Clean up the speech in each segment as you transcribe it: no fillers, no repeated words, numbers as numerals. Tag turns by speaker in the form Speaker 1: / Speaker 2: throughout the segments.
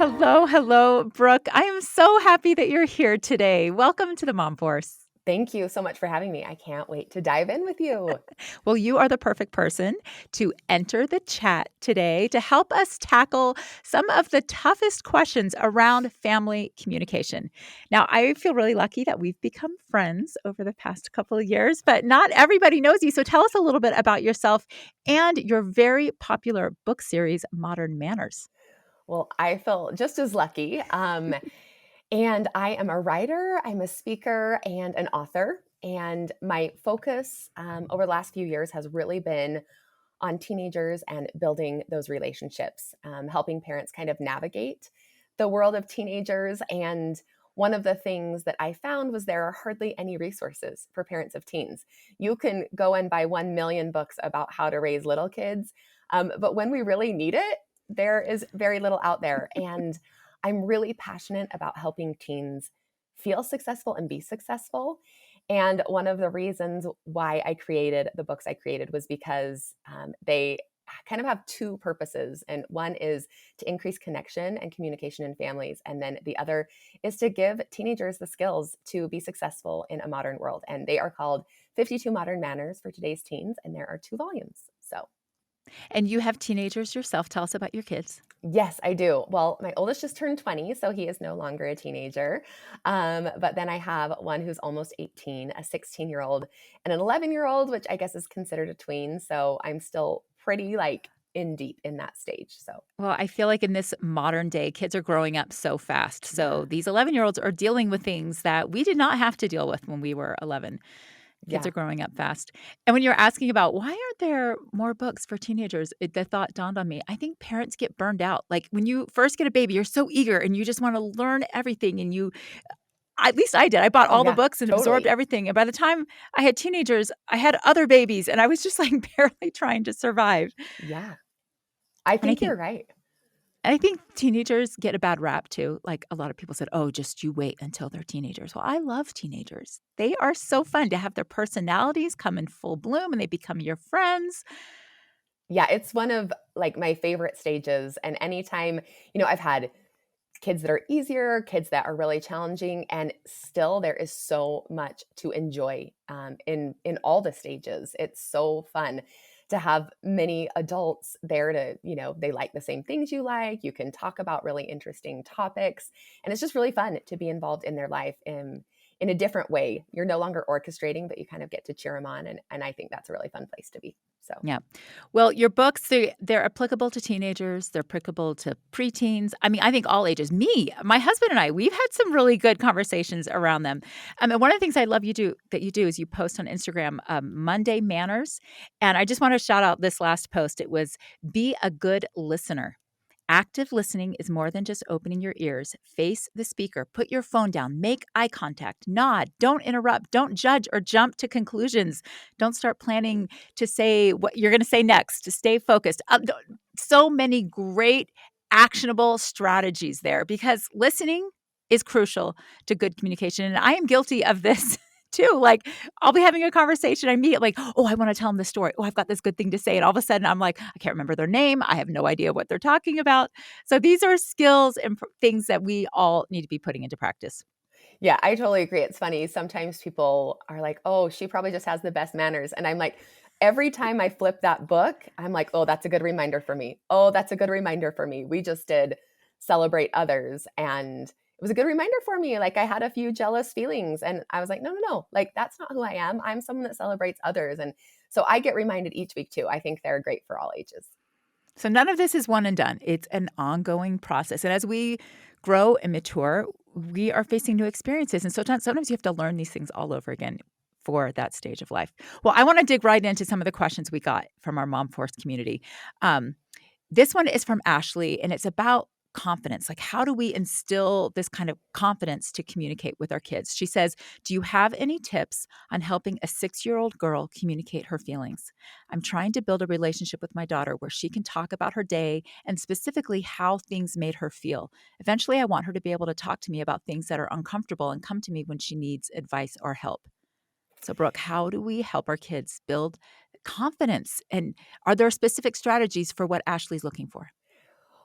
Speaker 1: Hello, hello, Brooke. I am so happy that you're here today. Welcome to the MomForce.
Speaker 2: Thank you so much for having me. I can't wait to dive in with you.
Speaker 1: Well, you are the perfect person to enter the chat today to help us tackle some of the toughest questions around family communication. Now, I feel really lucky that we've become friends over the past couple of years, but not everybody knows you. So tell us a little bit about yourself and your very popular book series, Modern Manners.
Speaker 2: Well, I feel just as lucky. And I am a writer, I'm a speaker, and an author. And my focus over the last few years has really been on teenagers and building those relationships, helping parents kind of navigate the world of teenagers. And one of the things that I found was there are hardly any resources for parents of teens. You can go and buy 1 million books about how to raise little kids. But when we really need it, there is very little out there. And I'm really passionate about helping teens feel successful and be successful. And one of the reasons why I created the books I created was because they kind of have two purposes. And one is to increase connection and communication in families. And then the other is to give teenagers the skills to be successful in a modern world. And they are called 52 Modern Manners for Today's Teens. And there are 2 volumes. So
Speaker 1: And you have teenagers yourself. Tell us about your kids.
Speaker 2: yes, I do. Well, my oldest just turned 20, so he is no longer a teenager. But then I have one who's almost 18, a 16-year-old, and an 11-year-old, which I guess is considered a tween. So I'm still pretty like in deep in that stage. So
Speaker 1: Well, I feel like in this modern day, kids are growing up so fast. So
Speaker 2: yeah,
Speaker 1: these 11-year-olds are dealing with things that we did not have to deal with when we were 11. Kids are
Speaker 2: yeah,
Speaker 1: growing up fast. And when you're asking about why aren't there more books for teenagers, the thought dawned on me. I think parents get burned out. Like when you first get a baby, you're so eager and you just want to learn everything. And at least I did. I bought
Speaker 2: oh
Speaker 1: all the
Speaker 2: yeah,
Speaker 1: books and absorbed
Speaker 2: totally.
Speaker 1: everything. And by the time I had teenagers, I had other babies and I was just like barely trying to survive.
Speaker 2: Yeah, I
Speaker 1: And I
Speaker 2: think
Speaker 1: think
Speaker 2: you're right.
Speaker 1: And I think teenagers get a bad rap too. Like a lot of people said, "Oh, just you wait until they're teenagers." Well, I love teenagers. They are so fun to have their personalities come in full bloom and they become your friends.
Speaker 2: Yeah, it's one of like my favorite stages. And anytime, I've had kids that are easier, kids that are really challenging, and still there is so much to enjoy in all the stages. It's so fun to have many adults there to, they like the same things you like. You can talk about really interesting topics, and it's just really fun to be involved in their life in a different way. You're no longer orchestrating, but you kind of get to cheer them on, and I think that's a really fun place to be. So
Speaker 1: Yeah. Well, your books, they're applicable to teenagers, they're applicable to preteens. I mean, I think all ages. Me, my husband and I, we've had some really good conversations around them. And one of the things I love you do is you post on Instagram Monday Manners. And I just want to shout out this last post. It was be a good listener. Active listening is more than just opening your ears. Face the speaker, put your phone down, make eye contact, nod, don't interrupt, don't judge or jump to conclusions. Don't start planning to say what you're going to say next, to stay focused. So many great actionable strategies there because listening is crucial to good communication. And I am guilty of this too. Like I'll be having a conversation. I meet like, oh, I want to tell them the story. Oh, I've got this good thing to say. And all of a sudden I'm like, I can't remember their name. I have no idea what they're talking about. So these are skills and things that we all need to be putting into practice.
Speaker 2: yeah, I totally agree. It's funny. Sometimes people are like, oh, she probably just has the best manners. And I'm like, every time I flip that book, I'm like, oh, that's a good reminder for me. Oh, that's a good reminder for me. We just did celebrate others. And it was a good reminder for me. Like I had a few jealous feelings and I was like, no, no, no. Like that's not who I am. I'm someone that celebrates others. And so I get reminded each week too. I think they're great for all ages.
Speaker 1: So none of this is one and done. It's an ongoing process. And as we grow and mature, we are facing new experiences. And sometimes you have to learn these things all over again for that stage of life. Well, I want to dig right into some of the questions we got from our Mom Force community. Um, this one is from Ashley, and it's about confidence. Like, how do we instill this kind of confidence to communicate with our kids? She says, do you have any tips on helping a 6-year-old girl communicate her feelings? I'm trying to build a relationship with my daughter where she can talk about her day and specifically how things made her feel. Eventually, I want her to be able to talk to me about things that are uncomfortable and come to me when she needs advice or help. So, Brooke, how do we help our kids build confidence? And are there specific strategies for what Ashley's looking for?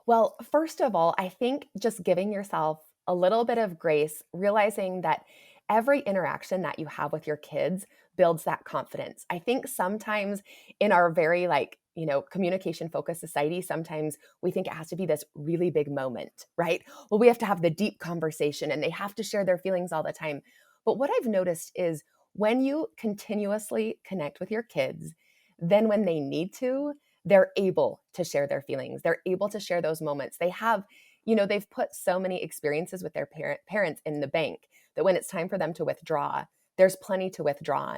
Speaker 2: Well, first of all, I think just giving yourself a little bit of grace, realizing that every interaction that you have with your kids builds that confidence. I think sometimes in our very communication focused society, sometimes we think it has to be this really big moment, right? Well, we have to have the deep conversation and they have to share their feelings all the time. But what I've noticed is when you continuously connect with your kids, then when they need to, they're able to share their feelings. They're able to share those moments. They've put so many experiences with their parents in the bank that when it's time for them to withdraw, there's plenty to withdraw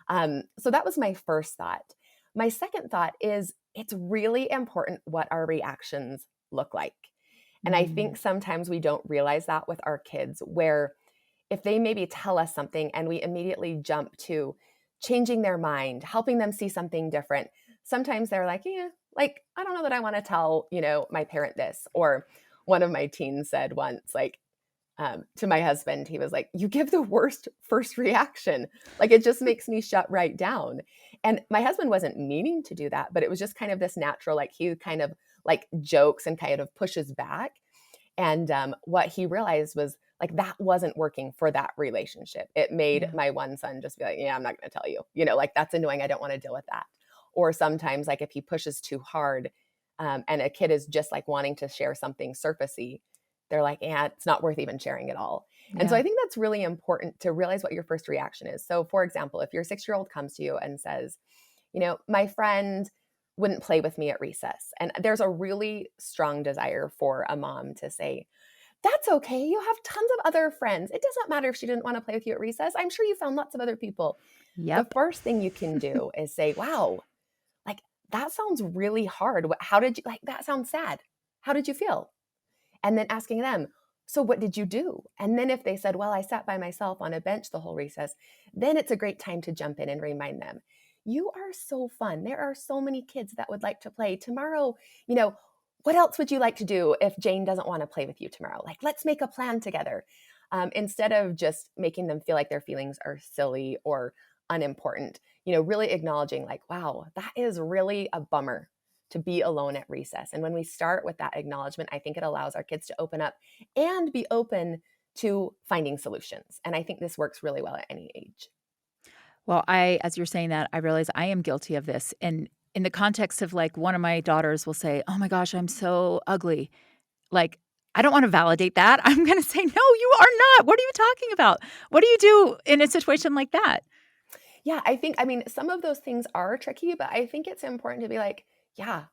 Speaker 2: on. So that was my first thought. My second thought is it's really important what our reactions look like. And I think
Speaker 1: Mm,
Speaker 2: sometimes we don't realize that with our kids, where if they maybe tell us something and we immediately jump to changing their mind, helping them see something different, sometimes they're like, yeah, like, I don't know that I want to tell, my parent this. Or one of my teens said once, to my husband, he was like, you give the worst first reaction. Like, it just makes me shut right down. And my husband wasn't meaning to do that, but it was just kind of this natural, like, he kind of like jokes and kind of pushes back. And what he realized was like that wasn't working for that relationship. It made
Speaker 1: yeah.
Speaker 2: my one son just be like, yeah, I'm not going to tell you, like that's annoying. I don't want to deal with that. Or sometimes, like, if he pushes too hard and a kid is just like wanting to share something surfacey, they're like, yeah, it's not worth even sharing at all. And so
Speaker 1: Yeah.
Speaker 2: I think that's really important to realize what your first reaction is. So, for example, if your 6-year-old comes to you and says, my friend wouldn't play with me at recess. And there's a really strong desire for a mom to say, that's okay. You have tons of other friends. It doesn't matter if she didn't want to play with you at recess. I'm sure you found lots of other people. The
Speaker 1: Yep.
Speaker 2: first thing you can do is say, wow, like that sounds really hard. How did you like that? Sounds sad. How did you feel? And then asking them, so what did you do? And then if they said, well, I sat by myself on a bench the whole recess, then it's a great time to jump in and remind them, you are so fun. There are so many kids that would like to play tomorrow. You know, what else would you like to do if Jane doesn't want to play with you tomorrow? Like, let's make a plan together. Instead of just making them feel like their feelings are silly or unimportant, really acknowledging like, wow, that is really a bummer to be alone at recess. And when we start with that acknowledgement, I think it allows our kids to open up and be open to finding solutions. And I think this works really well at any age.
Speaker 1: Well, as you're saying that, I realize I am guilty of this. And in the context of like one of my daughters will say, "Oh my gosh, I'm so ugly." Like, I don't want to validate that. I'm going to say, "No, you are not. What are you talking about? What do you do in a situation like that?"
Speaker 2: Yeah, I mean, some of those things are tricky, but I think it's important to be like, yeah,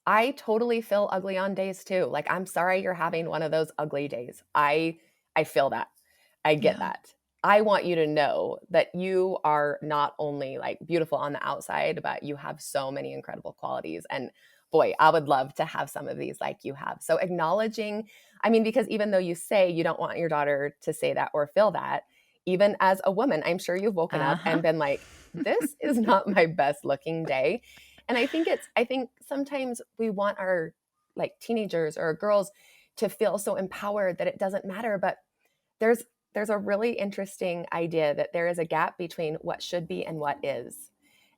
Speaker 2: I totally feel ugly on days too. Like, I'm sorry you're having one of those ugly days. I feel that. I get
Speaker 1: Yeah.
Speaker 2: that. I want you to know that you are not only like beautiful on the outside, but you have so many incredible qualities. And boy, I would love to have some of these like you have. So acknowledging, I mean, because even though you say you don't want your daughter to say that or feel that, even as a woman, I'm sure you've woken up
Speaker 1: Uh-huh.
Speaker 2: and been like, this is not my best looking day. And I think sometimes we want our like teenagers or girls to feel so empowered that it doesn't matter, but there's there's a really interesting idea that there is a gap between what should be and what is.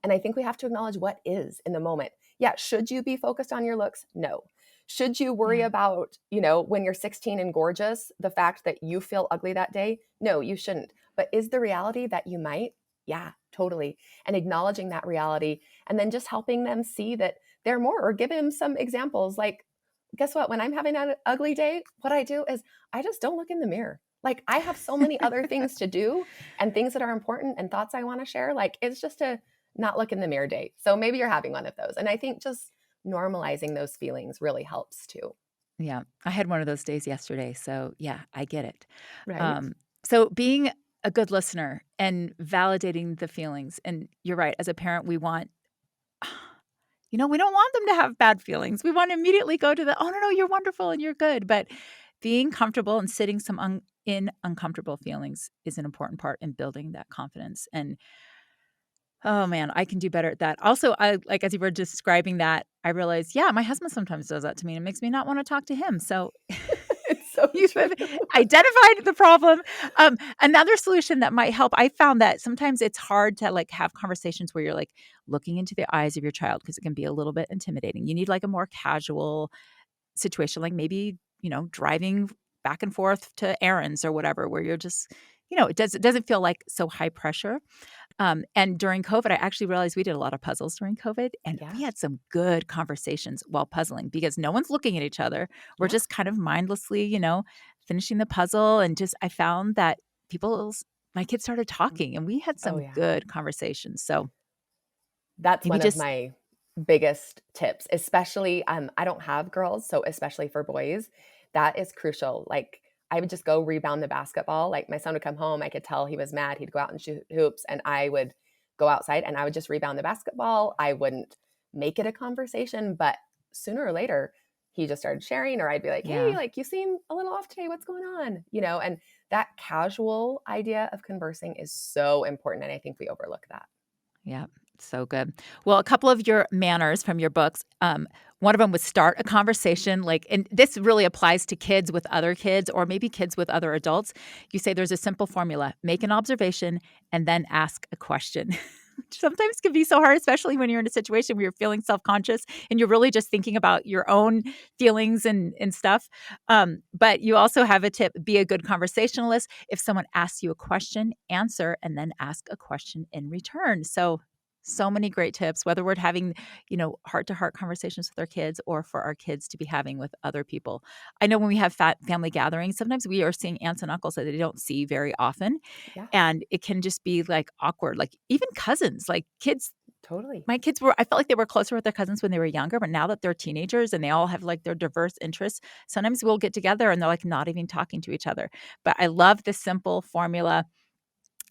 Speaker 2: And I think we have to acknowledge what is in the moment. Yeah, should you be focused on your looks? No. Should you worry
Speaker 1: Yeah.
Speaker 2: about, when you're 16 and gorgeous, the fact that you feel ugly that day? No, you shouldn't. But is the reality that you might? Yeah, totally. And acknowledging that reality and then just helping them see that they're more or give them some examples like, guess what? When I'm having an ugly day, what I do is I just don't look in the mirror. Like, I have so many other things to do and things that are important and thoughts I want to share. Like, it's just a not look in the mirror day. So maybe you're having one of those. And I think just normalizing those feelings really helps too.
Speaker 1: Yeah. I had one of those days yesterday, so yeah, I get it.
Speaker 2: Right.
Speaker 1: Um, so being a good listener and validating the feelings, and you're right, as a parent, we don't want them to have bad feelings. We want to immediately go to the, "Oh, no, no, you're wonderful and you're good." But being comfortable and sitting in uncomfortable feelings is an important part in building that confidence. And oh man, I can do better at that. Also, I like as you were describing that, I realized, yeah, my husband sometimes does that to me and it makes me not want to talk to him. So
Speaker 2: It's so
Speaker 1: you
Speaker 2: true.
Speaker 1: have identified the problem. Another solution that might help, I found that sometimes it's hard to like have conversations where you're like looking into the eyes of your child because it can be a little bit intimidating. You need like a more casual situation, like maybe, driving back and forth to errands or whatever, where you're just, it doesn't feel like so high pressure. And during COVID, I actually realized we did a lot of puzzles during COVID, and we
Speaker 2: Yeah.
Speaker 1: had some good conversations while puzzling because no one's looking at each other. We're
Speaker 2: Yeah.
Speaker 1: just kind of mindlessly, finishing the puzzle. And just, I found that my kids started talking and we had
Speaker 2: Oh,
Speaker 1: some
Speaker 2: yeah.
Speaker 1: good conversations. So
Speaker 2: That's
Speaker 1: maybe
Speaker 2: one of
Speaker 1: just,
Speaker 2: my biggest tips, especially, I don't have girls, so especially for boys, that is crucial. Like, I would just go rebound the basketball. Like, my son would come home, I could tell he was mad, he'd go out and shoot hoops, and I would go outside and I would just rebound the basketball. I wouldn't make it a conversation, but sooner or later, he just started sharing, or I'd be like, "Hey,
Speaker 1: yeah.
Speaker 2: like, you seem a little off today. What's going on?" And that casual idea of conversing is so important, and I think we overlook that.
Speaker 1: Yeah, so good. Well, a couple of your manners from your books, one of them was start a conversation, like, and this really applies to kids with other kids or maybe kids with other adults. You say there's a simple formula: make an observation and then ask a question. Which sometimes can be so hard, especially when you're in a situation where you're feeling self-conscious and you're really just thinking about your own feelings and stuff. But you also have a tip: be a good conversationalist. If someone asks you a question, answer and then ask a question in return. So many great tips, whether we're having, heart-to-heart conversations with our kids or for our kids to be having with other people. I know when we have family gatherings, sometimes we are seeing aunts and uncles that they don't see very often,
Speaker 2: Yeah,
Speaker 1: and it can just be, like, awkward, like, even cousins, like, kids.
Speaker 2: totally.
Speaker 1: My kids I felt like they were closer with their cousins when they were younger, but now that they're teenagers and they all have, like, their diverse interests, sometimes we'll get together and they're, like, not even talking to each other. But I love the simple formula.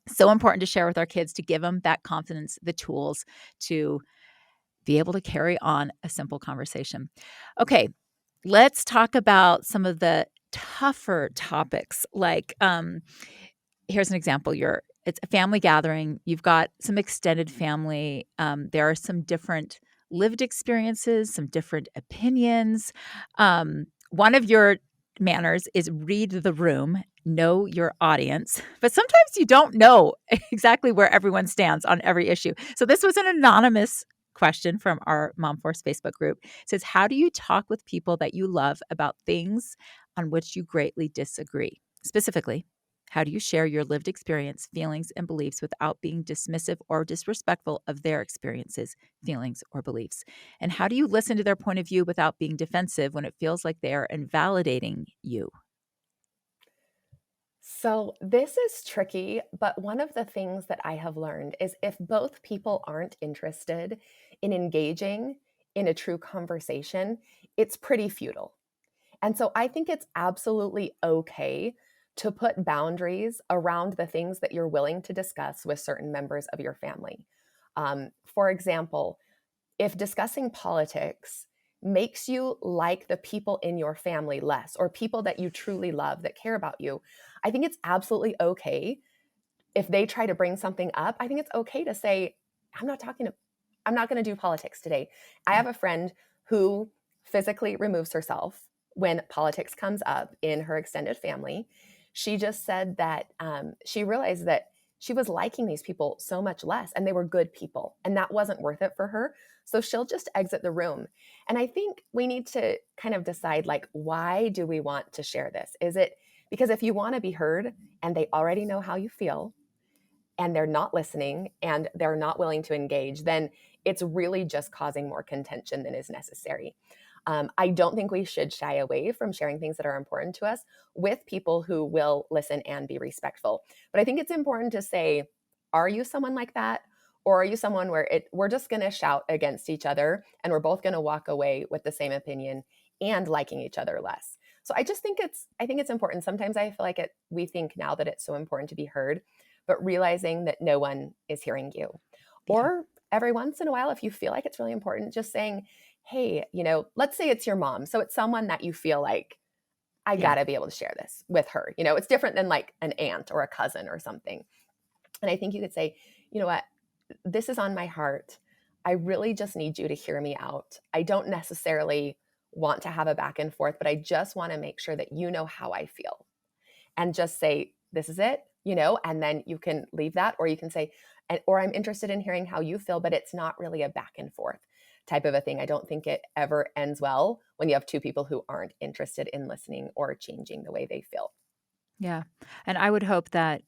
Speaker 1: So important to share with our kids to give them that confidence, the tools to be able to carry on a simple conversation. Okay, let's talk about some of the tougher topics. Like, here's an example. It's a family gathering. You've got some extended family. There are some different lived experiences, some different opinions. One of your manners is read the room, know your audience. But sometimes you don't know exactly where everyone stands on every issue. So this was an anonymous question from our MomForce Facebook group. It says, how do you talk with people that you love about things on which you greatly disagree? Specifically, how do you share your lived experience, feelings, and beliefs without being dismissive or disrespectful of their experiences, feelings, or beliefs? And how do you listen to their point of view without being defensive when it feels like they are invalidating you?
Speaker 2: So, this is tricky, but one of the things that I have learned is if both people aren't interested in engaging in a true conversation, it's pretty futile. And so I think it's absolutely okay to put boundaries around the things that you're willing to discuss with certain members of your family. For example, if discussing politics makes you like the people in your family less or people that you truly love that care about you, I think it's absolutely okay if they try to bring something up. I think it's okay to say, I'm not talking to, I'm not going to do politics today. I
Speaker 1: Yeah.
Speaker 2: have a friend who physically removes herself when politics comes up in her extended family. She just said that she realized that she was liking these people so much less and they were good people and that wasn't worth it for her. So she'll just exit the room. And I think we need to kind of decide, like, why do we want to share this? Is it because if you want to be heard and they already know how you feel and they're not listening and they're not willing to engage, then it's really just causing more contention than is necessary. I don't think we should shy away from sharing things that are important to us with people who will listen and be respectful. But I think it's important to say, are you someone like that? Or are you someone where we're just going to shout against each other and we're both going to walk away with the same opinion and liking each other less? So I think it's important. Sometimes I feel like we think now that it's so important to be heard, but realizing that no one is hearing you.
Speaker 1: Yeah.
Speaker 2: Or every once in a while, if you feel like it's really important, just saying, hey, let's say it's your mom. So it's someone that you feel like, I
Speaker 1: Yeah.
Speaker 2: gotta be able to share this with her. It's different than like an aunt or a cousin or something. And I think you could say, you know what, this is on my heart. I really just need you to hear me out. I don't necessarily want to have a back and forth, but I just want to make sure that you know how I feel. And just say, this is it, and then you can leave that, or you can say, or I'm interested in hearing how you feel, but it's not really a back and forth type of a thing. I don't think it ever ends well when you have two people who aren't interested in listening or changing the way they feel.
Speaker 1: Yeah. And I would hope that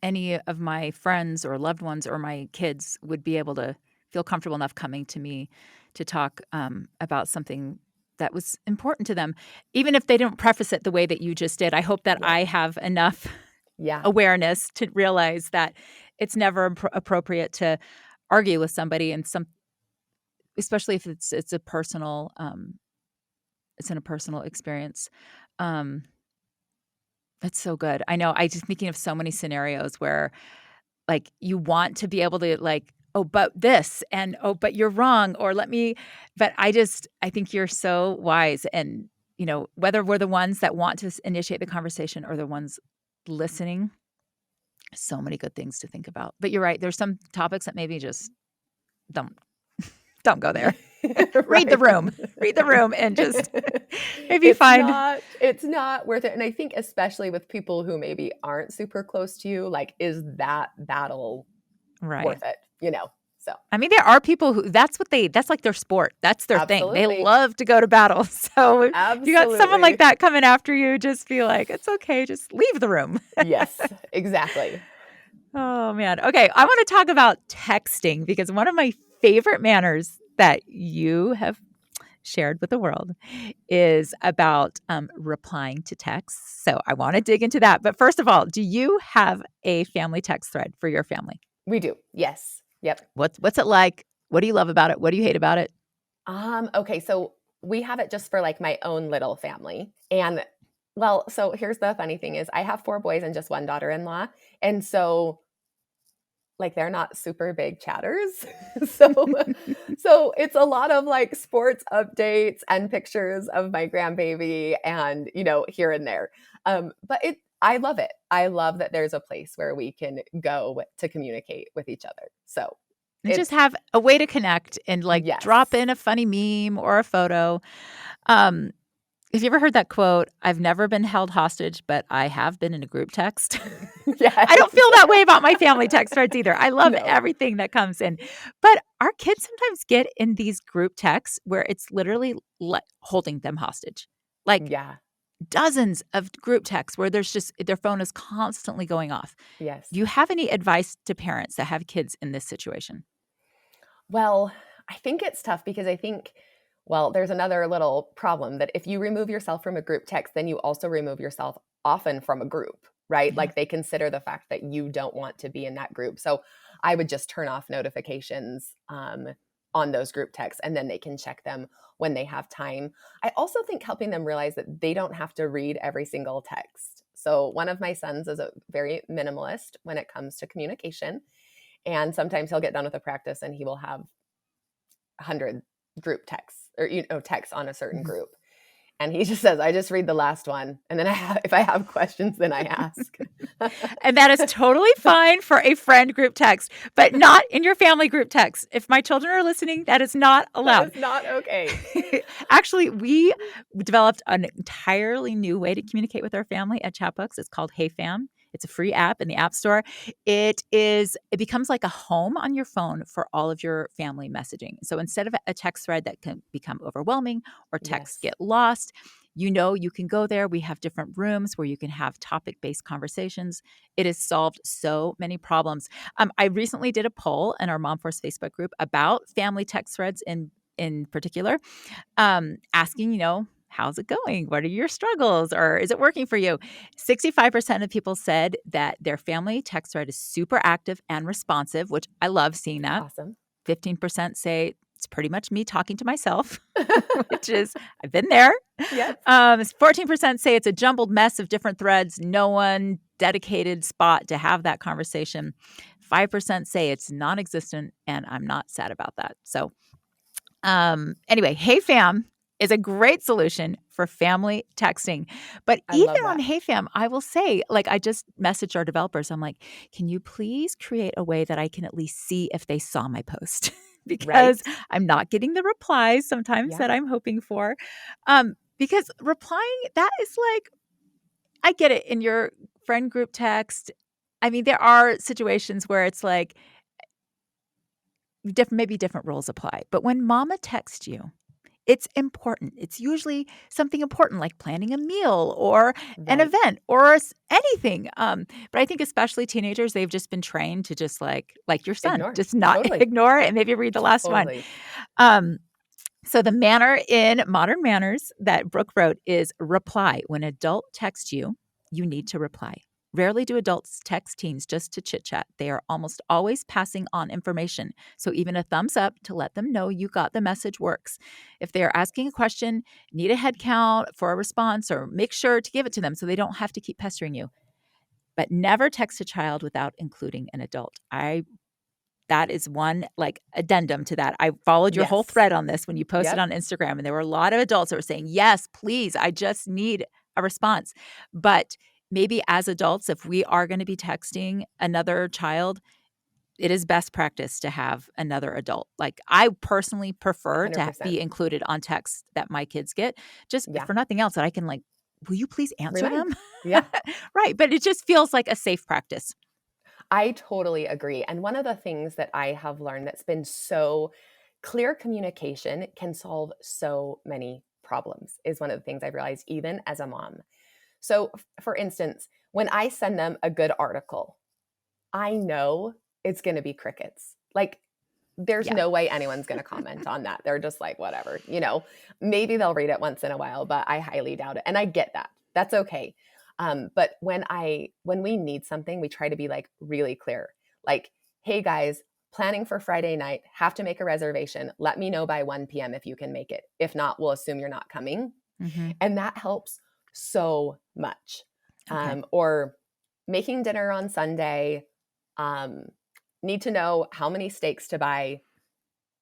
Speaker 1: any of my friends or loved ones or my kids would be able to feel comfortable enough coming to me to talk about something that was important to them, even if they don't preface it the way that you just did. I hope that
Speaker 2: Yeah.
Speaker 1: I have enough
Speaker 2: Yeah.
Speaker 1: awareness to realize that it's never appropriate to argue with somebody, and especially if it's a personal it's in a personal experience. Um, that's so good. I know. I just thinking of so many scenarios where like, you want to be able to, like, "Oh, but this," and, "Oh, but you're wrong," or "Let me," but I think you're so wise, and, whether we're the ones that want to initiate the conversation or the ones listening, so many good things to think about. But you're right, there's some topics that maybe just don't don't go there. Read the
Speaker 2: Right.
Speaker 1: room. Read the room and just maybe
Speaker 2: It's
Speaker 1: find.
Speaker 2: not worth it. And I think especially with people who maybe aren't super close to you, like, is that battle
Speaker 1: Right.
Speaker 2: worth it? You know? So
Speaker 1: I mean, there are people who that's like their sport. That's their thing. They
Speaker 2: absolutely.
Speaker 1: love to go to battle. So if you got someone like
Speaker 2: Absolutely.
Speaker 1: that coming after you, just be like, "It's okay. Just leave the room."
Speaker 2: Yes, exactly.
Speaker 1: Oh, man. Okay, I wanna talk about texting because one of my favorite manners that you have shared with the world is about, replying to texts. So I wanna dig into that. But first of all, do you have a family text thread for your family?
Speaker 2: We do. Yes. Yep.
Speaker 1: What's it like? What do you love about it? What do you hate about it?
Speaker 2: Okay, so we have it just for, like, my own little family, and well, so here's the funny thing is I have 4 boys and just 1 daughter-in-law, and so, like, they're not super big chatters. So it's a lot of, like, sports updates and pictures of my grandbaby and, here and there. But I love it. I love that there's a place where we can go to communicate with each other. So
Speaker 1: And just
Speaker 2: it's
Speaker 1: have a way to connect and, like, drop
Speaker 2: yes.
Speaker 1: in a funny meme or a photo. Um, have you ever heard that quote, "I've never been held hostage, but I have been in a group text"? I don't
Speaker 2: Yes.
Speaker 1: feel that way about my family text threads either. I love
Speaker 2: No.
Speaker 1: everything that comes in. But our kids sometimes get in these group texts where it's literally holding them hostage. Like,
Speaker 2: Yeah.
Speaker 1: dozens of group texts where there's just their phone is constantly going off.
Speaker 2: Yes.
Speaker 1: Do you have any advice to parents that have kids in this situation?
Speaker 2: Well, I think it's tough because I think, well, there's another little problem that if you remove yourself from a group text, then you also remove yourself often from a group, right?
Speaker 1: Yeah.
Speaker 2: Like they consider the fact that you don't want to be in that group. So I would just turn off notifications on those group texts and then they can check them when they have time. I also think helping them realize that they don't have to read every single text. So one of my sons is a very minimalist when it comes to communication. And sometimes he'll get done with a practice and he will have 100 group texts or texts on a certain
Speaker 1: Mhm.
Speaker 2: group. And he just says, "I just read the last one, and then if I have questions, then I ask."
Speaker 1: And that is totally fine for a friend group text, but not in your family group text. If my children are listening, that is not
Speaker 2: That
Speaker 1: allowed.
Speaker 2: is not okay.
Speaker 1: Actually, we developed an entirely new way to communicate with our family at Chatbooks. It's called HeyFam. It's a free app in the App Store. It becomes like a home on your phone for all of your family messaging. So instead of a text thread that can become overwhelming or texts
Speaker 2: Yes.
Speaker 1: get lost, you can go there. We have different rooms where you can have topic-based conversations. It has solved so many problems. I recently did a poll in our MomForce Facebook group about family text threads in particular, asking, how's it going? What are your struggles? Or is it working for you? 65% of people said that their family text thread is super active and responsive, which I love seeing that.
Speaker 2: Awesome.
Speaker 1: 15% say it's pretty much me talking to myself, which is, I've been there.
Speaker 2: Yep.
Speaker 1: 14% say it's a jumbled mess of different threads, no one dedicated spot to have that conversation. 5% say it's non existent, and I'm not sad about that. So, anyway, HeyFam is a great solution for family texting. But
Speaker 2: I
Speaker 1: even
Speaker 2: love
Speaker 1: on
Speaker 2: that.
Speaker 1: HeyFam, I will say, like, I just messaged our developers. I'm like, can you please create a way that I can at least see if they saw my post? Because
Speaker 2: Right?
Speaker 1: I'm not getting the replies sometimes that
Speaker 2: Yeah.
Speaker 1: I'm hoping for. Because replying, that is like, I get it in your friend group text. I mean, there are situations where it's like, maybe different rules apply. But when mama texts you, it's important. It's usually something important like planning a meal or an
Speaker 2: Right.
Speaker 1: event or anything. But I think especially teenagers, they've just been trained to just like your son,
Speaker 2: Ignore.
Speaker 1: just not
Speaker 2: Totally.
Speaker 1: ignore it and maybe read the last one.
Speaker 2: Totally.
Speaker 1: Um, so the manner in Modern Manners that Brooke wrote is reply. When adult texts you, you need to reply. Rarely do adults text teens just to chit chat. They are almost always passing on information. So even a thumbs up to let them know you got the message works. If they are asking a question, need a head count for a response, or make sure to give it to them so they don't have to keep pestering you. But never text a child without including an adult. That is one, like, addendum to that. I followed your whole
Speaker 2: Yes.
Speaker 1: thread on this when you posted
Speaker 2: Yep.
Speaker 1: on Instagram, and there were a lot of adults that were saying, "Yes, please, I just need a response." But maybe as adults, if we are gonna be texting another child, it is best practice to have another adult. Like, I personally prefer to
Speaker 2: 100%.
Speaker 1: be included on texts that my kids get, just
Speaker 2: Yeah.
Speaker 1: for nothing else that I can, like, "Will you please answer them?"
Speaker 2: Remind. Yeah.
Speaker 1: Right, but it just feels like a safe practice.
Speaker 2: I totally agree. And one of the things that I have learned that's been so clear communication can solve so many problems, is one of the things I've realized even as a mom. So, for instance, when I send them a good article, I know it's going to be crickets. Like, there's
Speaker 1: Yeah.
Speaker 2: no way anyone's going to comment on that. They're just like, whatever, maybe they'll read it once in a while, but I highly doubt it. And I get that. That's okay. But when we need something, we try to be like really clear. Like, hey guys, planning for Friday night, have to make a reservation. Let me know by 1 p.m. if you can make it. If not, we'll assume you're not coming.
Speaker 1: Mhm.
Speaker 2: And that helps so much.
Speaker 1: Okay.
Speaker 2: Or making dinner on Sunday, um, need to know how many steaks to buy.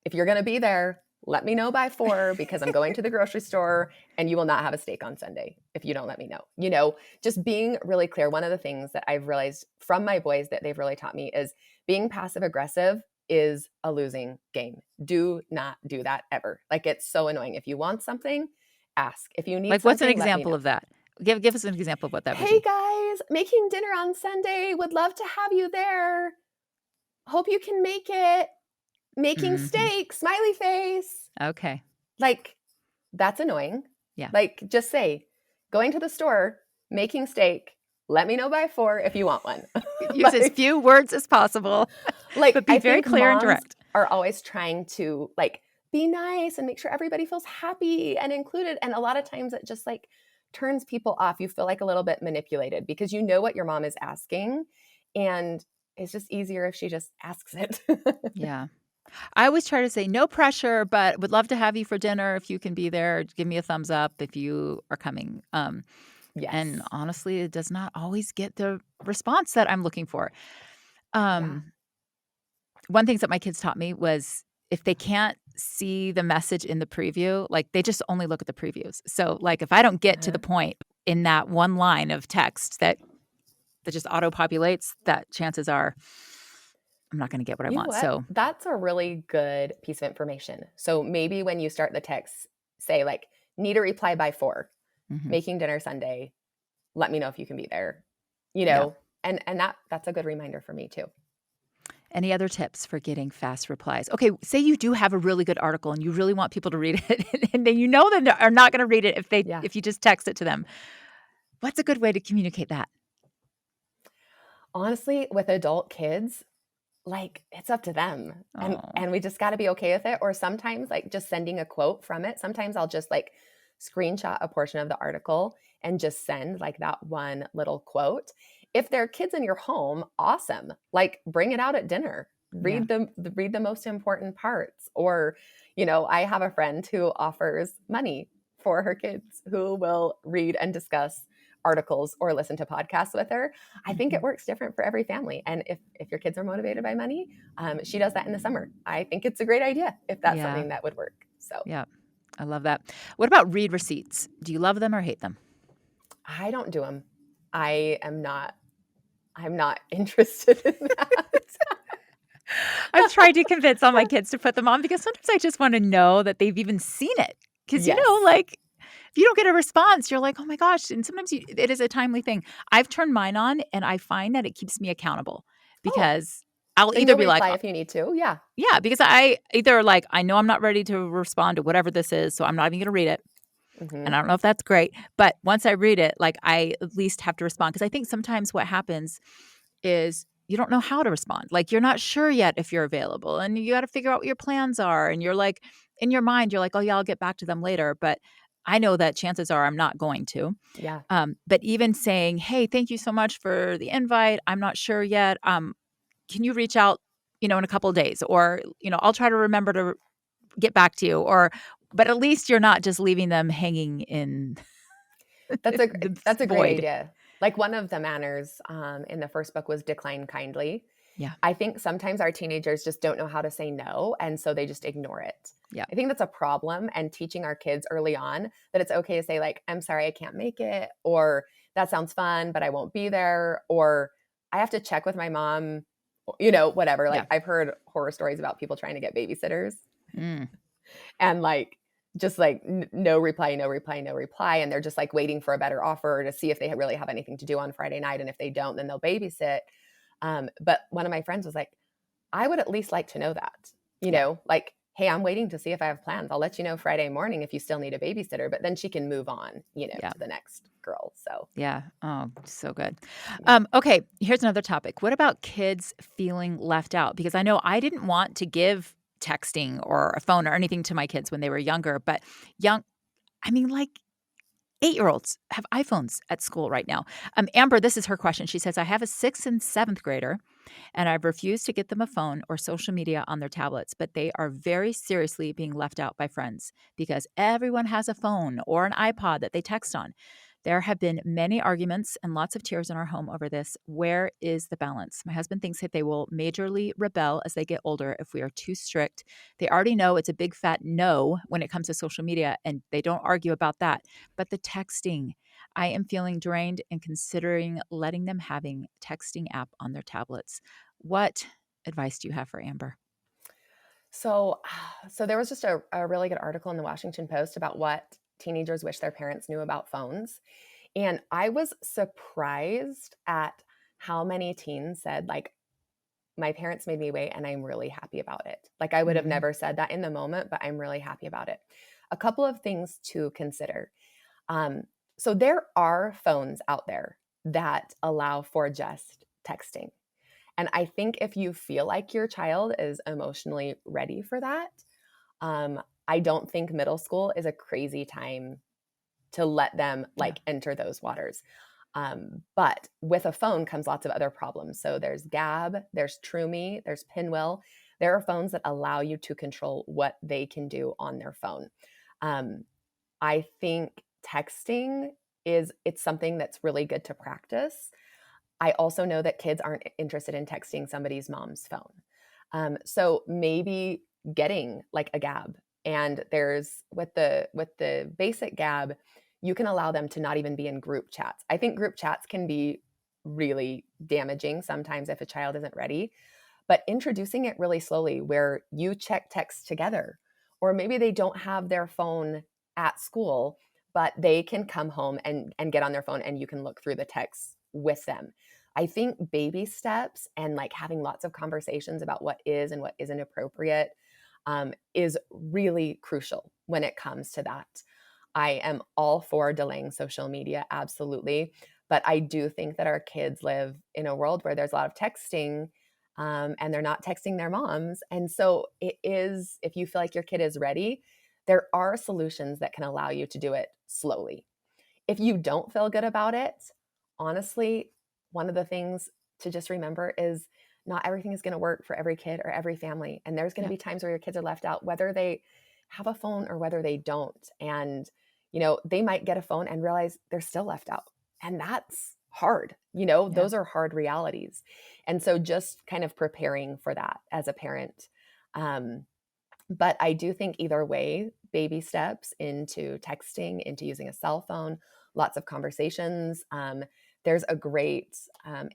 Speaker 2: If you're going to be there, let me know by 4 because I'm going to the grocery store and you will not have a steak on Sunday if you don't let me know. Just being really clear. One of the things that I've realized from my boys that they've really taught me is being passive aggressive is a losing game. Do not do that ever. Like, it's so annoying. If you want something, ask. If you need
Speaker 1: Like, what's an
Speaker 2: something, let me
Speaker 1: example
Speaker 2: know.
Speaker 1: of that? Give us an example of what that would
Speaker 2: Hey
Speaker 1: be.
Speaker 2: guys, making dinner on Sunday. Would love to have you there. Hope you can make it. Making
Speaker 1: Mhm.
Speaker 2: steak, smiley face.
Speaker 1: Okay.
Speaker 2: Like, that's annoying.
Speaker 1: Yeah.
Speaker 2: Like, just say, going to the store, making steak. Let me know by 4 if you want one.
Speaker 1: Use as
Speaker 2: like,
Speaker 1: few words as possible, but be
Speaker 2: I
Speaker 1: very
Speaker 2: think
Speaker 1: clear and
Speaker 2: moms
Speaker 1: direct.
Speaker 2: are always trying to like be nice and make sure everybody feels happy and included. And a lot of times it just like turns people off. You feel like a little bit manipulated because you know what your mom is asking. And it's just easier if she just asks it.
Speaker 1: Yeah. I always try to say, "No pressure, but would love to have you for dinner if you can be there. Give me a thumbs up if you are coming." And
Speaker 2: Yes.
Speaker 1: honestly, it does not always get the response that I'm looking for.
Speaker 2: Yeah.
Speaker 1: Um, One things that my kids taught me was if they can't see the message in the preview, like, they just only look at the previews. So, like, if I don't get to the
Speaker 2: Uh-huh.
Speaker 1: point in that one line of text that just auto populates, that chances are I'm not gonna get what I
Speaker 2: You know
Speaker 1: want.
Speaker 2: what?
Speaker 1: So,
Speaker 2: That's a really good piece of information. So maybe when you start the text, say like, need a reply by 4,
Speaker 1: mhm,
Speaker 2: making dinner Sunday. Let me know if you can be there. You
Speaker 1: yeah.
Speaker 2: know, and that's a good reminder for me too.
Speaker 1: Any other tips for getting fast replies? Okay, say you do have a really good article and you really want people to read it, and then you know that they are not gonna read it
Speaker 2: Yeah.
Speaker 1: if you just text it to them. What's a good way to communicate that?
Speaker 2: Honestly, with adult kids, like, it's up to them,
Speaker 1: Oh,
Speaker 2: and we just gotta be okay with it, or sometimes, like, just sending a quote from it. Sometimes I'll just, like, screenshot a portion of the article and just send, like, that one little quote. If there are kids in your home, awesome. Like, bring it out at dinner.
Speaker 1: yeah.
Speaker 2: Read the most important parts, or, I have a friend who offers money for her kids who will read and discuss articles or listen to podcasts with her. I think it
Speaker 1: Mhm.
Speaker 2: works different for every family. And if your kids are motivated by money, she does that in the summer. I think it's a great idea if that's
Speaker 1: Yeah,
Speaker 2: something that would work. So
Speaker 1: yeah. I love that. What about read receipts? Do you love them or hate them?
Speaker 2: I don't do them. I am not. I'm not interested in that.
Speaker 1: I've tried to convince all my kids to put them on because sometimes I just wanna know that they've even seen it. Because
Speaker 2: Yes.
Speaker 1: like, if you don't get a response, you're like, "Oh my gosh," and sometimes it is a timely thing. I've turned mine on, and I find that it keeps me accountable
Speaker 2: Oh,
Speaker 1: because I'll
Speaker 2: And
Speaker 1: either
Speaker 2: you'll
Speaker 1: be like,
Speaker 2: reply if you need to. Yeah.
Speaker 1: yeah, because I either like, I know I'm not ready to respond to whatever this is, so I'm not even gonna read it. And
Speaker 2: Mhm.
Speaker 1: I don't know if that's great, but once I read it, like, I at least have to respond because I think sometimes what happens is you don't know how to respond. Like, you're not sure yet if you're available, and you gotta figure out what your plans are, and you're like in your mind, you're like, "Oh, yeah, I'll get back to them later," but I know that chances are I'm not going to.
Speaker 2: Yeah.
Speaker 1: But even saying, "Hey, thank you so much for the invite. I'm not sure yet. Can you reach out, in a couple of days?" Or, "I'll try to remember to get back to you," or but at least you're not just leaving them hanging in the
Speaker 2: That's a great
Speaker 1: void.
Speaker 2: idea. Like one of the manners in the first book was decline kindly.
Speaker 1: Yeah,
Speaker 2: I think sometimes our teenagers just don't know how to say no, and so they just ignore it.
Speaker 1: yeah,
Speaker 2: I think that's a problem, and teaching our kids early on that it's okay to say like, "I'm sorry, I can't make it," or "That sounds fun, but I won't be there," or "I have to check with my mom," whatever.
Speaker 1: yeah.
Speaker 2: Like I've heard horror stories about people trying to get babysitters
Speaker 1: Mm,
Speaker 2: and like just like no reply, no reply, no reply, and they're just like waiting for a better offer to see if they really have anything to do on Friday night, and if they don't, then they'll babysit. But one of my friends was like, I would at least like to know that,
Speaker 1: yeah,
Speaker 2: like, hey, I'm waiting to see if I have plans. I'll let you know Friday morning if you still need a babysitter, but then she can move on,
Speaker 1: yeah,
Speaker 2: to the next girl. So,
Speaker 1: yeah. Oh, so good.
Speaker 2: yeah.
Speaker 1: Okay, here's another topic. What about kids feeling left out? Because I know I didn't want to give texting or a phone or anything to my kids when they were younger, but young I mean, like 8-year-olds have iPhones at school right now. Amber, this is her question. She says, I have a 6th and 7th grader, and I've refused to get them a phone or social media on their tablets, but they are very seriously being left out by friends because everyone has a phone or an iPod that they text on. There have been many arguments and lots of tears in our home over this. Where is the balance? My husband thinks that they will majorly rebel as they get older if we are too strict. They already know it's a big fat no when it comes to social media, and they don't argue about that. But the texting, I am feeling drained and considering letting them having texting app on their tablets. What advice do you have for Amber?
Speaker 2: So, so there was just a really good article in the Washington Post about what teenagers wish their parents knew about phones. And I was surprised at how many teens said, like, my parents made me wait and I'm really happy about it. Like, I would have
Speaker 1: Mhm.
Speaker 2: never said that in the moment, but I'm really happy about it. A couple of things to consider. Um, so, there are phones out there that allow for just texting. And I think if you feel like your child is emotionally ready for that, I don't think middle school is a crazy time to let them
Speaker 1: Yeah.
Speaker 2: like enter those waters. But with a phone comes lots of other problems. So there's Gab, there's TrueMe, there's Pinwheel. There are phones that allow you to control what they can do on their phone. Um, I think texting it's something that's really good to practice. I also know that kids aren't interested in texting somebody's mom's phone. So maybe getting like a Gab, and there's with the basic Gab, you can allow them to not even be in group chats. I think group chats can be really damaging sometimes if a child isn't ready, but introducing it really slowly where you check texts together, or maybe they don't have their phone at school, but they can come home and get on their phone and you can look through the texts with them. I think baby steps and like having lots of conversations about what is and what isn't appropriate is really crucial when it comes to that. I am all for delaying social media, absolutely. But I do think that our kids live in a world where there's a lot of texting, and they're not texting their moms. And so it is, if you feel like your kid is ready, there are solutions that can allow you to do it slowly. If you don't feel good about it, honestly, one of the things to just remember is not everything is going to work for every kid or every family. And there's going to
Speaker 1: Yeah.
Speaker 2: be times where your kids are left out, whether they have a phone or whether they don't. And, they might get a phone and realize they're still left out. And that's hard.
Speaker 1: Yeah.
Speaker 2: Those are hard realities. And so just kind of preparing for that as a parent. Um, but I do think either way, baby steps into texting, into using a cell phone, lots of conversations. There's a great,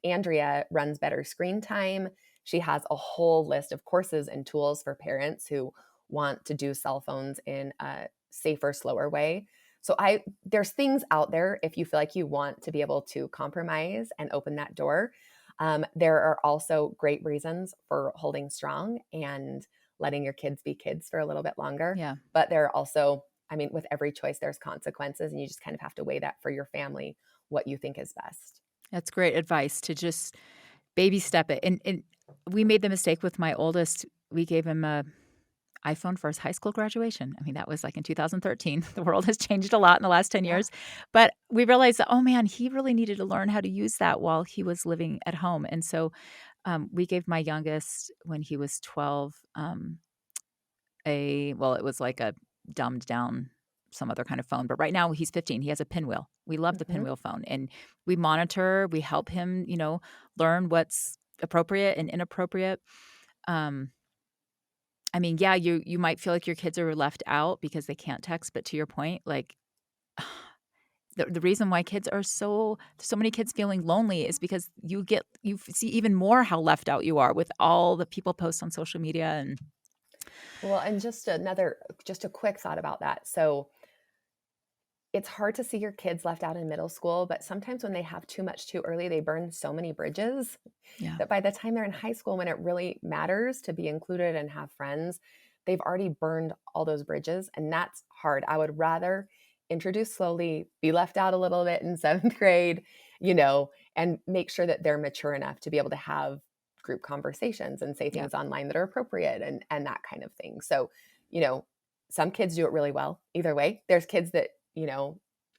Speaker 2: Andrea runs Better Screen Time. She has a whole list of courses and tools for parents who want to do cell phones in a safer, slower way. So there's things out there if you feel like you want to be able to compromise and open that door. There are also great reasons for holding strong and letting your kids be kids for a little bit longer.
Speaker 1: Yeah.
Speaker 2: But there are also, I mean, with every choice, there's consequences, and you just kind of have to weigh that for your family, what you think is best.
Speaker 1: That's great advice to just baby step it. And we made the mistake with my oldest. We gave him a iPhone for his high school graduation. I mean, that was like in 2013. The world has changed a lot in the last 10
Speaker 2: Yeah.
Speaker 1: years. But we realized that, oh man, he really needed to learn how to use that while he was living at home. And so we gave my youngest, when he was 12, it was like a dumbed down, some other kind of phone. But right now he's 15. He has a pinwheel. We love the
Speaker 2: Hmm.
Speaker 1: pinwheel phone. And we monitor, we help him, learn what's appropriate and inappropriate. Um, I mean, yeah, you might feel like your kids are left out because they can't text, but to your point, like the reason why kids are so many kids feeling lonely is because you see even more how left out you are with all the people post on social media and
Speaker 2: Well, and just a quick thought about that. So it's hard to see your kids left out in middle school, but sometimes when they have too much too early, they burn so many bridges
Speaker 1: yeah.
Speaker 2: that by the time they're in high school, when it really matters to be included and have friends, they've already burned all those bridges. And that's hard. I would rather introduce slowly, be left out a little bit in seventh grade, and make sure that they're mature enough to be able to have group conversations and say
Speaker 1: Yeah.
Speaker 2: things online that are appropriate and that kind of thing. So, you know, some kids do it really well either way. There's kids that,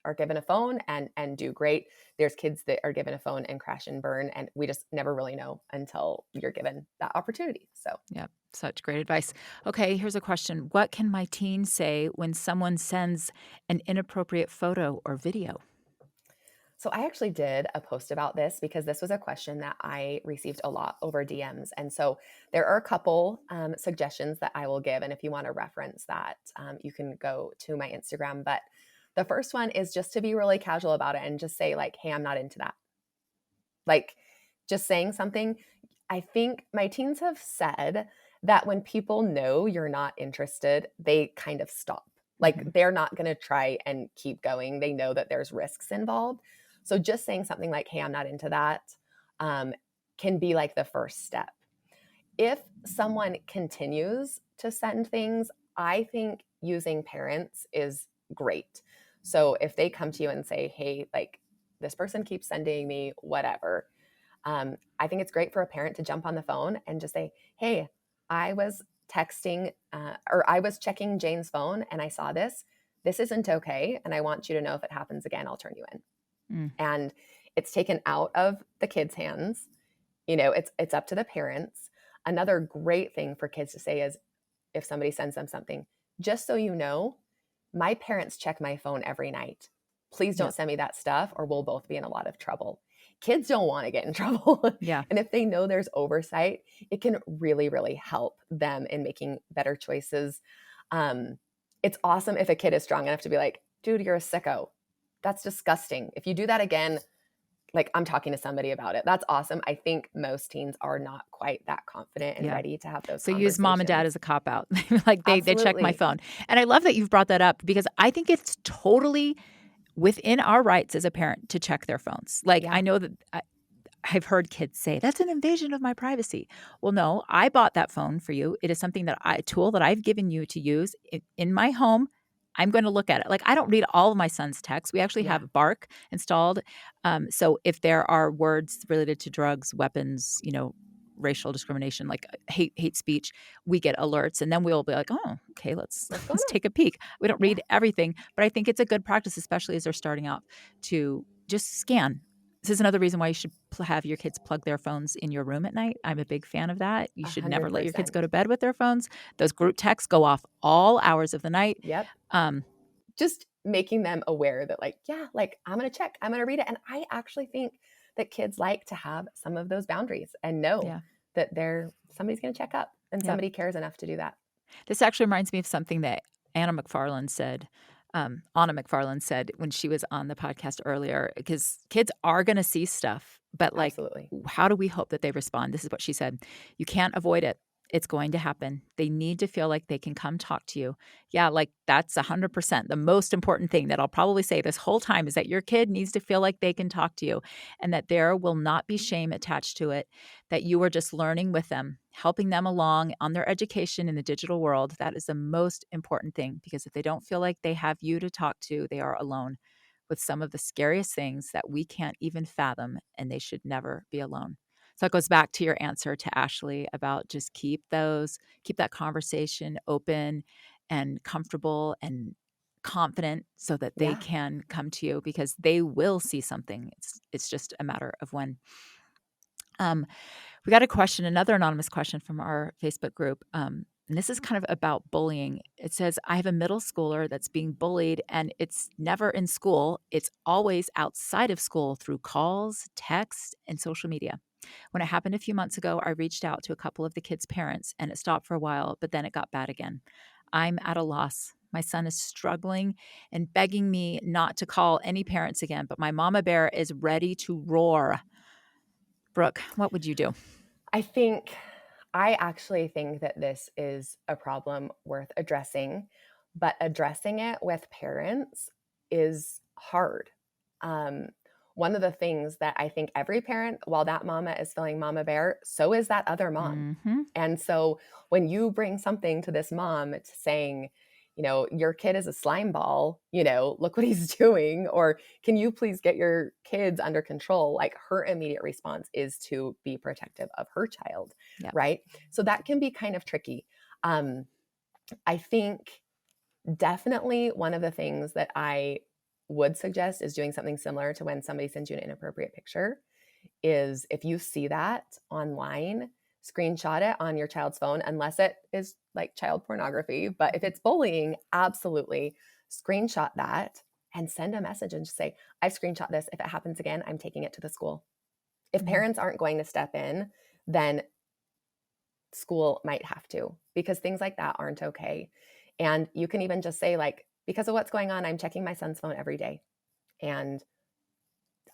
Speaker 2: are given a phone and do great. There's kids that are given a phone and crash and burn, and we just never really know until you're given that opportunity. So,
Speaker 1: Yeah. Such great advice. Okay, here's a question. What can my teen say when someone sends an inappropriate photo or video?
Speaker 2: so I actually did a post about this because this was a question that I received a lot over DMs. And so there are a couple suggestions that I will give. And if you want to reference that, you can go to my Instagram. But the first one is just to be really casual about it and just say, like, hey, I'm not into that. Like, just saying something. I think my teens have said that when people know you're not interested, they kind of stop.
Speaker 1: Mhm.
Speaker 2: Like, they're not going to try and keep going. They know that there's risks involved. So just saying something like, hey, I'm not into that, um, can be like the first step. If someone continues to send things, I think using parents is great. So if they come to you and say, hey, like, this person keeps sending me whatever, I think it's great for a parent to jump on the phone and just say, hey, I was texting or I was checking Jane's phone and I saw this. This isn't okay. And I want you to know if it happens again, I'll turn you in.
Speaker 1: Mm.
Speaker 2: And it's taken out of the kids' hands. It's up to the parents. Another great thing for kids to say is if somebody sends them something, just so you know, my parents check my phone every night. Please
Speaker 1: Yeah.
Speaker 2: don't send me that stuff or we'll both be in a lot of trouble. Kids don't want to get in trouble.
Speaker 1: Yeah.
Speaker 2: And if they know there's oversight, it can really, really help them in making better choices. Um, it's awesome if a kid is strong enough to be like, dude, you're a sicko. That's disgusting. If you do that again, like, I'm talking to somebody about it. That's awesome. I think most teens are not quite that confident and
Speaker 1: Yeah.
Speaker 2: ready to have those
Speaker 1: So use mom and dad
Speaker 2: conversations.
Speaker 1: as a cop out. Like they check my
Speaker 2: Absolutely.
Speaker 1: phone. And I love that you've brought that up because I think it's totally within our rights as a parent to check their phones. Like I
Speaker 2: Yeah.
Speaker 1: know that I've heard kids say, "That's an invasion of my privacy." Well, no, I bought that phone for you. It is something a tool that I've given you to use in my home. I'm going to look at it. Like I don't read all of my son's texts. We actually
Speaker 2: Yeah.
Speaker 1: have Bark installed. So if there are words related to drugs, weapons, racial discrimination, like hate speech, we get alerts, and then we'll be like, "Oh, okay, let's
Speaker 2: What's going
Speaker 1: let's
Speaker 2: on?
Speaker 1: take a peek." We don't
Speaker 2: Yeah.
Speaker 1: read everything, but I think it's a good practice, especially as they're starting out, to just scan. This is another reason why you should have your kids plug their phones in your room at night. I'm a big fan of that. You
Speaker 2: A
Speaker 1: should never
Speaker 2: hundred
Speaker 1: let your kids go to
Speaker 2: percent.
Speaker 1: bed with their phones. Those group texts go off all hours of the night.
Speaker 2: Yep.
Speaker 1: Um,
Speaker 2: Just making them aware that, like, yeah, like, I'm going to check, I'm going to read it. And I actually think that kids like to have some of those boundaries and know
Speaker 1: yeah,
Speaker 2: that somebody's going to check up and
Speaker 1: yep.
Speaker 2: somebody cares enough to do that.
Speaker 1: This actually reminds me of something that Anna McFarland said when she was on the podcast earlier, because kids are going to see stuff, but like,
Speaker 2: Absolutely.
Speaker 1: how do we hope that they respond? This is what she said. You can't avoid it. It's going to happen. They need to feel like they can come talk to you. Yeah, like, that's 100% the most important thing that I'll probably say this whole time is that your kid needs to feel like they can talk to you and that there will not be shame attached to it, that you are just learning with them, helping them along on their education in the digital world. That is the most important thing because if they don't feel like they have you to talk to, they are alone with some of the scariest things that we can't even fathom, and they should never be alone. So it goes back to your answer to Ashley about just keep that conversation open and comfortable and confident so that they
Speaker 2: Yeah.
Speaker 1: can come to you because they will see something. It's just a matter of when. Um, we got a question, another anonymous question from our Facebook group. And this is kind of about bullying. It says, I have a middle schooler that's being bullied, and it's never in school. It's always outside of school through calls, text, and social media. When it happened a few months ago, I reached out to a couple of the kids' parents, and it stopped for a while, but then it got bad again. I'm at a loss. My son is struggling and begging me not to call any parents again, but my mama bear is ready to roar. Brooke, what would you do?
Speaker 2: I think I actually think that this is a problem worth addressing, but addressing it with parents is hard. Um, One of the things that I think every parent, while that mama is feeling mama bear, so is that other mom.
Speaker 1: Mhm.
Speaker 2: And so when you bring something to this mom, it's saying, your kid is a slime ball, look what he's doing, or can you please get your kids under control? Like her immediate response is to be protective of her child,
Speaker 1: Yep.
Speaker 2: right? So that can be kind of tricky. Um, I think definitely one of the things that I would suggest is doing something similar to when somebody sends you an inappropriate picture is if you see that online, screenshot it on your child's phone, unless it is like child pornography. But if it's bullying, absolutely screenshot that and send a message and just say, I've screenshot this. If it happens again, I'm taking it to the school. If
Speaker 1: Mhm.
Speaker 2: parents aren't going to step in, then school might have to, because things like that aren't okay. And you can even just say, like, because of what's going on, I'm checking my son's phone every day. And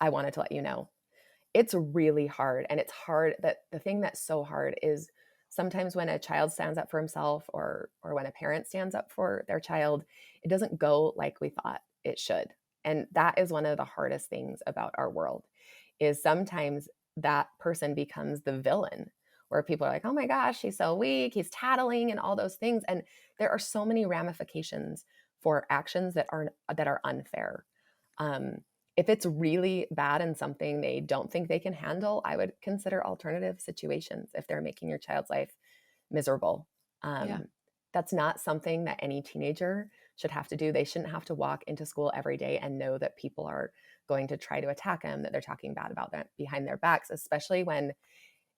Speaker 2: I wanted to let you know. It's really hard. And it's hard that the thing that's so hard is sometimes when a child stands up for himself, or when a parent stands up for their child, it doesn't go like we thought it should. And that is one of the hardest things about our world is sometimes that person becomes the villain, where people are like, oh my gosh, he's so weak, he's tattling and all those things. And there are so many ramifications for actions that are unfair. um, if it's really bad and something they don't think they can handle, I would consider alternative situations if they're making your child's life miserable.
Speaker 1: Yeah.
Speaker 2: Um, that's not something that any teenager should have to do. They shouldn't have to walk into school every day and know that people are going to try to attack them, that they're talking bad about them behind their backs, especially when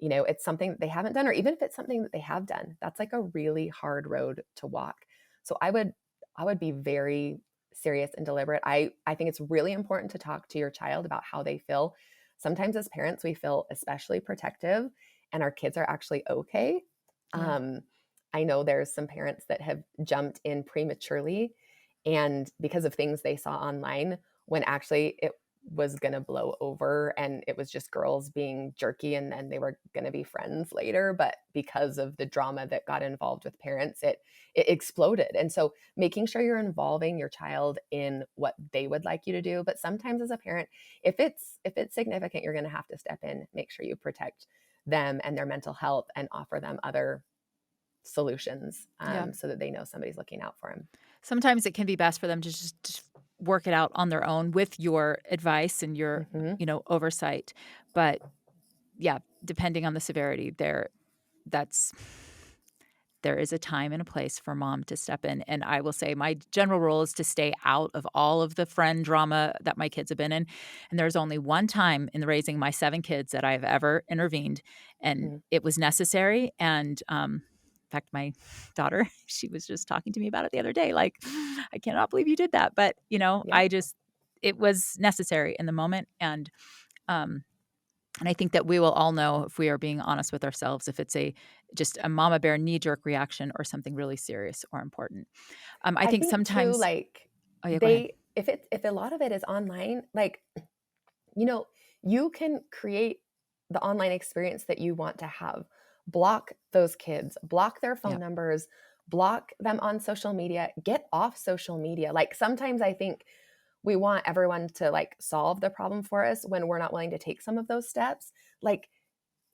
Speaker 2: it's something that they haven't done, or even if it's something that they have done. That's like a really hard road to walk. So I would be very serious and deliberate. I think it's really important to talk to your child about how they feel. Sometimes as parents we feel especially protective and our kids are actually okay.
Speaker 1: Yeah.
Speaker 2: um, I know there's some parents that have jumped in prematurely, and because of things they saw online, when actually it was going to blow over and it was just girls being jerky, and then they were going to be friends later, but because of the drama that got involved with parents, it exploded. And so making sure you're involving your child in what they would like you to do. But sometimes as a parent, if it's significant, you're going to have to step in, make sure you protect them and their mental health and offer them other solutions,
Speaker 1: Yeah.
Speaker 2: so that they know somebody's looking out for them.
Speaker 1: Sometimes it can be best for them to just work it out on their own with your advice and your,
Speaker 2: Hmm.
Speaker 1: oversight. But yeah, depending on the severity, that's there is a time and a place for mom to step in. And I will say my general rule is to stay out of all of the friend drama that my kids have been in. And there's only one time in raising my 7 kids that I've ever intervened, and
Speaker 2: Hmm.
Speaker 1: it was necessary. And in fact, my daughter, she was just talking to me about it the other day. Like, I cannot believe you did that. But,
Speaker 2: Yeah.
Speaker 1: it was necessary in the moment. Um, and I think that we will all know if we are being honest with ourselves, if it's just a mama bear knee jerk reaction or something really serious or important. I
Speaker 2: I
Speaker 1: think
Speaker 2: think too,
Speaker 1: sometimes.
Speaker 2: like,
Speaker 1: Oh yeah, go ahead.
Speaker 2: if a lot of it is online, like, you know, you can create the online experience that you want to have, block those kids, block their phone
Speaker 1: Yep.
Speaker 2: numbers, block them on social media, get off social media. Like sometimes I think we want everyone to like solve the problem for us when we're not willing to take some of those steps. Like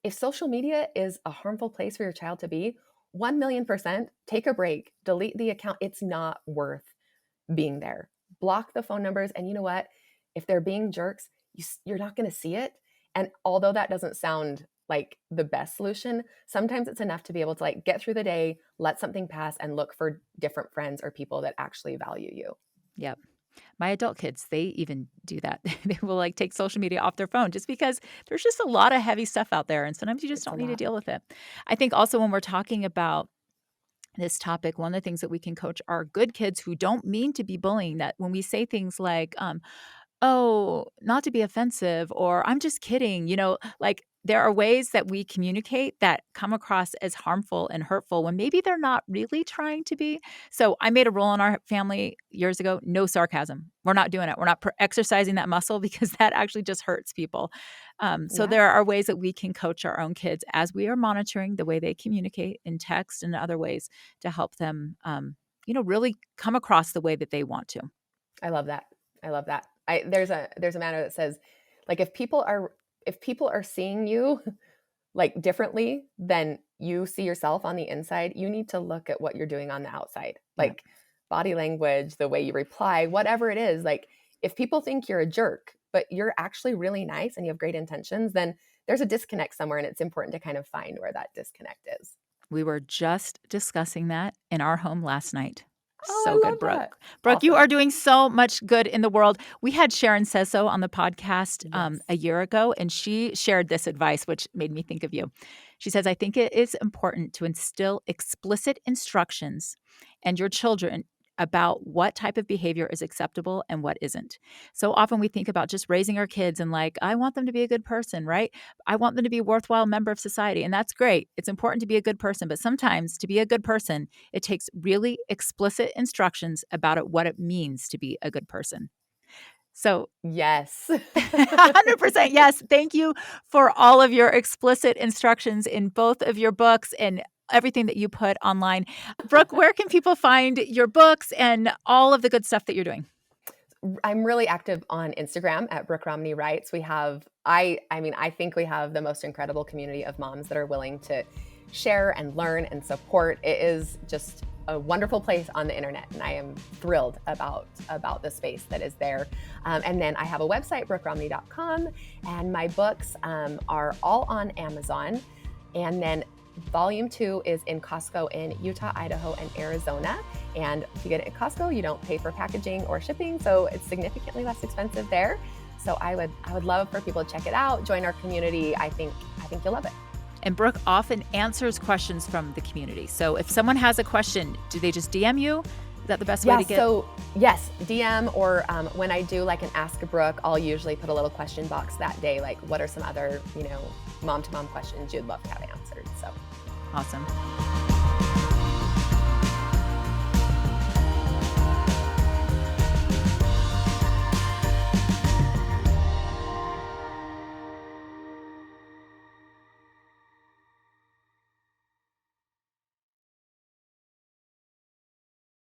Speaker 2: if social media is a harmful place for your child to be, 1,000,000% take a break, delete the account. It's not worth being there. Block the phone numbers. And you know what? If they're being jerks, you're not going to see it. And although that doesn't sound like the best solution, sometimes it's enough to be able to like get through the day, let something pass, and look for different friends or people that actually value you.
Speaker 1: Yep. My adult kids, they even do that. They will like take social media off their phone just because there's just a lot of heavy stuff out there. And sometimes you just
Speaker 2: It's a
Speaker 1: don't need to
Speaker 2: lot.
Speaker 1: deal with it. I think also when we're talking about this topic, one of the things that we can coach are good kids who don't mean to be bullying, that when we say things like, oh, not to be offensive, or I'm just kidding, like there are ways that we communicate that come across as harmful and hurtful when maybe they're not really trying to be. So I made a rule in our family years ago, no sarcasm. We're not doing it. We're not exercising that muscle because that actually just hurts people. So
Speaker 2: Yeah,
Speaker 1: there are ways that we can coach our own kids as we are monitoring the way they communicate in text and other ways to help them, really come across the way that they want to.
Speaker 2: I love that. I love that. There's a manner that says, like, if people are seeing you like differently than you see yourself on the inside, you need to look at what you're doing on the outside.
Speaker 1: Yeah.
Speaker 2: Like body language, the way you reply, whatever it is. Like if people think you're a jerk, but you're actually really nice and you have great intentions, then there's a disconnect somewhere, and it's important to kind of find where that disconnect is.
Speaker 1: We were just discussing that in our home last night.
Speaker 2: Oh,
Speaker 1: So
Speaker 2: I
Speaker 1: good,
Speaker 2: love that.
Speaker 1: Brooke. Brooke, you
Speaker 2: Awesome.
Speaker 1: are doing so much good in the world. We had Sharon Says So on the podcast
Speaker 2: Yes.
Speaker 1: a year ago, and she shared this advice, which made me think of you. She says, I think it is important to instill explicit instructions and your children about what type of behavior is acceptable and what isn't. So often we think about just raising our kids and like, I want them to be a good person, right? I want them to be a worthwhile member of society. And that's great. It's important to be a good person. But sometimes to be a good person, it takes really explicit instructions about what it means to be a good person. So
Speaker 2: Yes.
Speaker 1: 100% yes. Thank you for all of your explicit instructions in both of your books and everything that you put online. Brooke, where can people find your books and all of the good stuff that you're doing?
Speaker 2: I'm really active on Instagram at Brooke Romney Writes. I think we have the most incredible community of moms that are willing to share and learn and support. It is just a wonderful place on the internet, and I am thrilled about the space that is there. And then I have a website, brookeromney.com, and my books are all on Amazon. And then Volume 2 is in Costco in Utah, Idaho, and Arizona. And if you get it at Costco, you don't pay for packaging or shipping, so it's significantly less expensive there. So I would love for people to check it out, join our community. I think you'll love it.
Speaker 1: And Brooke often answers questions from the community. So if someone has a question, do they just DM you? Is that the best way to get?
Speaker 2: So yes, DM, or when I do like an Ask Brooke, I'll usually put a little question box that day, like what are some other, mom to mom questions you'd love to have answered. So
Speaker 1: Awesome.